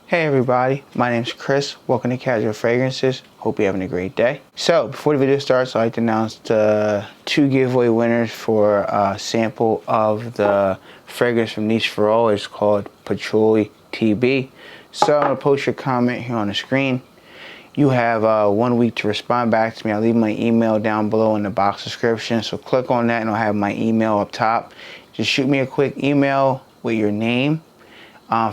Hey everybody, my name's Chris. Welcome to Casual Fragrances. Hope you're having a great day. So, before the video starts, I'd like to announce the 2 giveaway winners for a sample of the fragrance from Niche for All. It's called Patchouli TB. So, I'm going to post your comment here on the screen. You have 1 week to respond back to me. I'll leave my email down below in the box description. So, click on that and I'll have my email up top. Just shoot me a quick email with your name.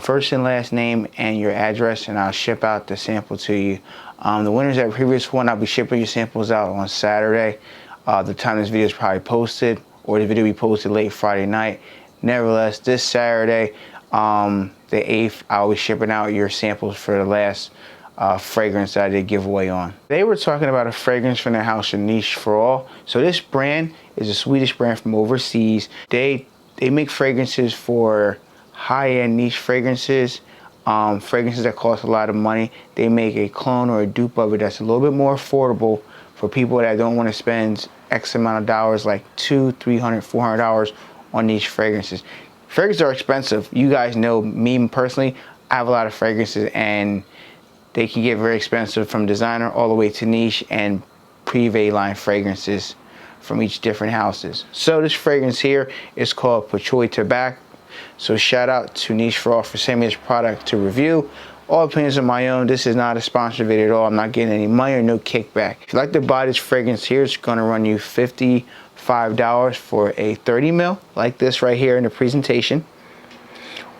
First and last name and your address, and I'll ship out the sample to you. The winners at previous one, I'll be shipping your samples out on Saturday. The time this video is probably posted, or the video will be posted late Friday night. Nevertheless, this Saturday, the 8th, I'll be shipping out your samples for the last fragrance that I did giveaway on. They were talking about a fragrance from their house, Niche for All. So this brand is a Swedish brand from overseas. They make fragrances for high-end niche fragrances, fragrances that cost a lot of money. They make a clone or a dupe of it that's a little bit more affordable for people that don't want to spend X amount of dollars, like $200, $300, $400 on niche fragrances. Fragrances are expensive. You guys know me personally, I have a lot of fragrances and they can get very expensive, from designer all the way to niche and privé line fragrances from each different houses. So this fragrance here is called Patchouli Tobacco. So shout out to Niche for All for sending me this product to review. All opinions are my own. This is not a sponsored video at all. I'm not getting any money or no kickback. If you'd like to buy this fragrance here, it's going to run you $55 for a 30 ml like this right here in the presentation.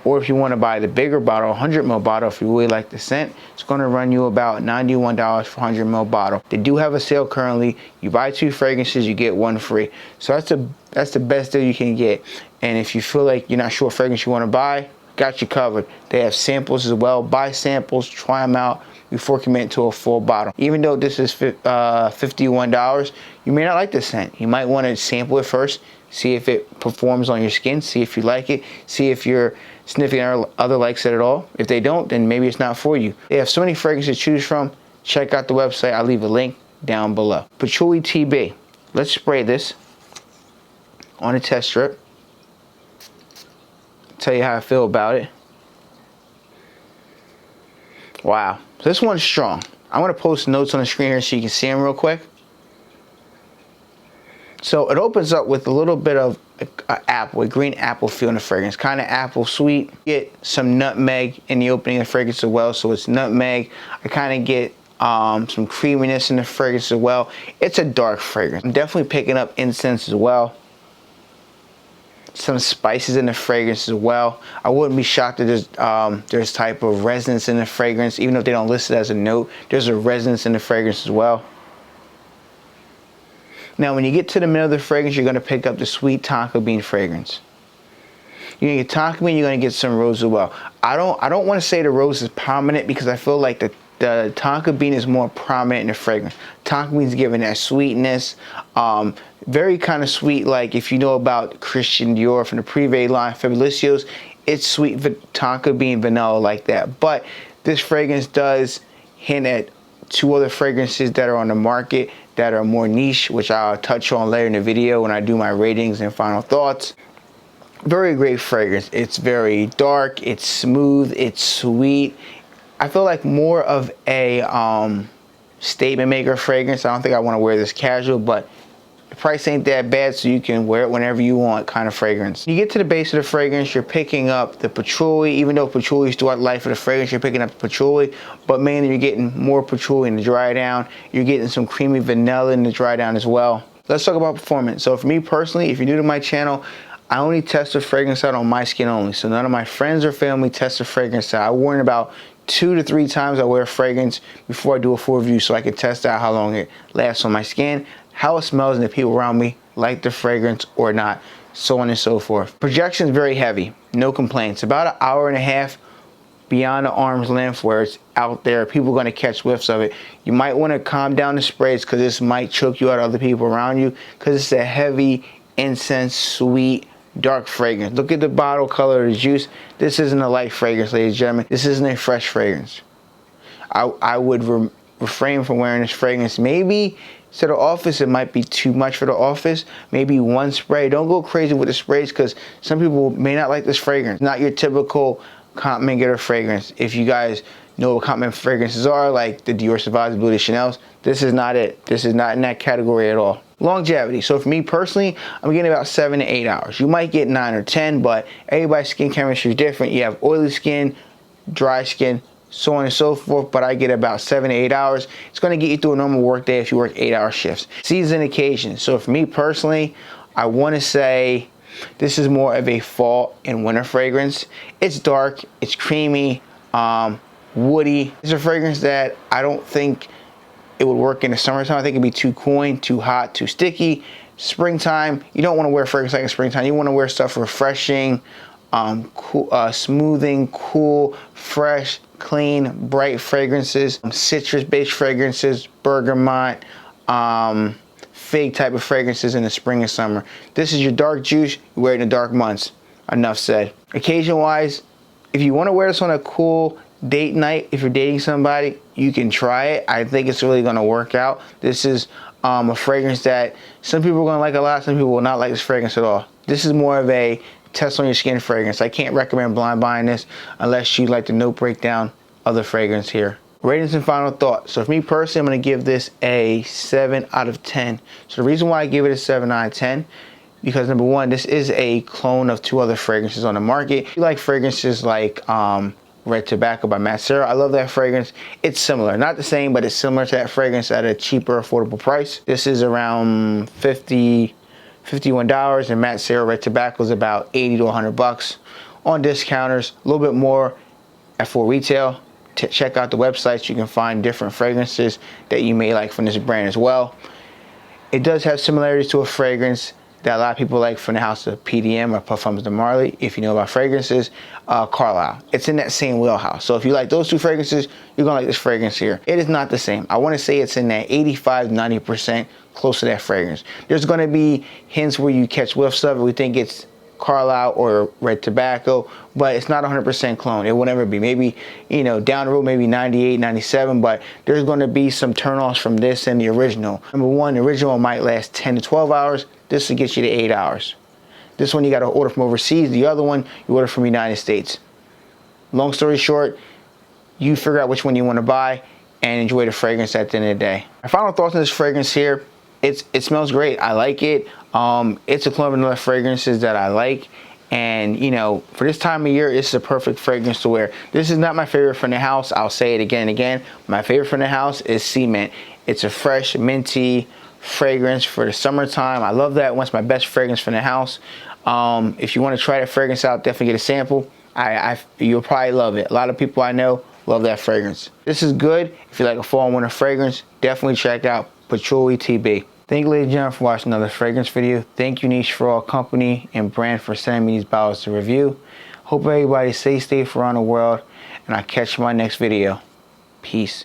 Or if you want to buy the bigger bottle, 100 ml bottle, if you really like the scent, it's going to run you about $91 for 100 ml bottle. They do have a sale currently. You buy 2 fragrances, you get 1 free. So that's the best deal you can get. And if you feel like you're not sure what fragrance you want to buy, got you covered. They have samples as well. Buy samples, try them out before committing to a full bottle. Even though this is $51, you may not like the scent. You might want to sample it first, see if it performs on your skin, see if you like it, see if your significant other likes it at all. If they don't, then maybe it's not for you. They have so many fragrances to choose from. Check out the website. I'll leave a link down below. Patchouli TB. Let's spray this on a test strip. Tell you how I feel about it. Wow, this one's strong. I'm gonna post notes on the screen here so you can see them real quick. So it opens up with a little bit of a green apple feel in the fragrance, kind of apple sweet. Get some nutmeg in the opening of the fragrance as well, so it's nutmeg. I kind of get some creaminess in the fragrance as well. It's a dark fragrance. I'm definitely picking up incense as well. Some spices in the fragrance as well. I wouldn't be shocked that there's type of resonance in the fragrance, even if they don't list it as a note. There's a resonance in the fragrance as well. Now, when you get to the middle of the fragrance, you're going to pick up the sweet tonka bean fragrance. You're going to get tonka bean. You're going to get some rose as well. I don't want to say the rose is prominent because I feel like the tonka bean is more prominent in the fragrance. Tonka bean's giving that sweetness, very kind of sweet. Like if you know about Christian Dior from the Privé line, Fabulicios, it's sweet tonka bean vanilla like that. But this fragrance does hint at 2 other fragrances that are on the market that are more niche, which I'll touch on later in the video when I do my ratings and final thoughts. Very great fragrance. It's very dark, it's smooth, it's sweet. I feel like more of a statement maker fragrance. I don't think I want to wear this casual, but the price ain't that bad, so you can wear it whenever you want kind of fragrance. You get to the base of the fragrance, you're picking up the patchouli. Even though patchouli is throughout the life of the fragrance, you're picking up the patchouli, but mainly you're getting more patchouli in the dry down. You're getting some creamy vanilla in the dry down as well. Let's talk about performance. So for me personally, if you're new to my channel, I only test the fragrance out on my skin only. So none of my friends or family test the fragrance out. I warn about 2 to 3 times I wear a fragrance before I do a full review, so I can test out how long it lasts on my skin, how it smells, and if people around me like the fragrance or not, so on and so forth. Projection is very heavy, no complaints. About an hour and a half beyond the arm's length where it's out there, people are going to catch whiffs of it. You might want to calm down the sprays because this might choke you out of other people around you, because it's a heavy, incense, sweet, dark fragrance. Look at the bottle color of the juice. This isn't a light fragrance, ladies and gentlemen. This isn't a fresh fragrance. I would refrain from wearing this fragrance. Maybe to the office, it might be too much for the office. Maybe 1 spray. Don't go crazy with the sprays because some people may not like this fragrance. Not your typical compliment getter fragrance. If you guys know what compliment fragrances are, like the Dior Sauvage, Blue de Chanel's, this is not it. This is not in that category at all. Longevity. So for me personally, I'm getting about 7 to 8 hours. You might get 9 or 10, but everybody's skin chemistry is different. You have oily skin, dry skin, so on and so forth, but I get about 7 to 8 hours. It's going to get you through a normal work day if you work 8-hour shifts. Season and occasion. So for me personally, I want to say this is more of a fall and winter fragrance. It's dark, it's creamy, woody. It's a fragrance that I don't think it would work in the summertime. I think it'd be too cloying, too hot, too sticky. Springtime, you don't want to wear fragrance like in springtime. You want to wear stuff refreshing, cool, smoothing, cool, fresh, clean, bright fragrances, citrus-based fragrances, bergamot, fig type of fragrances in the spring and summer. This is your dark juice. You wear it in the dark months. Enough said. Occasion-wise, if you want to wear this on a cool date night, if you're dating somebody, you can try it. I think it's really going to work out. This is a fragrance that some people are going to like a lot, some people will not like this fragrance at all. This is more of a test on your skin fragrance. I can't recommend blind buying this unless you like the note breakdown of the fragrance here. Ratings and final thoughts. So for me personally, I'm going to give this a 7 out of 10. So the reason why I give it a 7 out of 10, because number one, this is a clone of 2 other fragrances on the market. If you like fragrances like Red Tobacco by Matt Serra, I love that fragrance. It's similar, not the same, but it's similar to that fragrance at a cheaper, affordable price. This is around $51, and Matt Serra Red Tobacco is about 80 to 100 bucks on discounters, a little bit more at full retail. Check out the websites. You can find different fragrances that you may like from this brand as well. It does have similarities to a fragrance that a lot of people like from the house of PDM or Parfums de Marly. If you know about fragrances, Carlisle. It's in that same wheelhouse. So if you like those 2 fragrances, you're gonna like this fragrance here. It is not the same. I wanna say it's in that 85-90% close to that fragrance. There's gonna be hints where you catch whiffs of it. We think it's Carlisle or Red Tobacco, but it's not 100% clone. It will never be. Maybe, you know, down the road, maybe 98, 97, but there's going to be some turnoffs from this and the original. Number one, the original might last 10 to 12 hours. This will get you to 8 hours. This one you got to order from overseas. The other one you order from the United States. Long story short, you figure out which one you want to buy and enjoy the fragrance at the end of the day. My final thoughts on this fragrance here. It smells great. I like it. It's a clone of another fragrances that I like. And, you know, for this time of year, this is a perfect fragrance to wear. This is not my favorite from the house. I'll say it again and again. My favorite from the house is Cement. It's a fresh, minty fragrance for the summertime. I love that. It's my best fragrance from the house. If you want to try that fragrance out, definitely get a sample. You'll probably love it. A lot of people I know love that fragrance. This is good. If you like a fall and winter fragrance, definitely check out Patchouli TB. Thank you, ladies and gentlemen, for watching another fragrance video. Thank you, Niche for All Company and brand for sending me these bottles to review. Hope everybody stays safe around the world, and I'll catch you in my next video. Peace.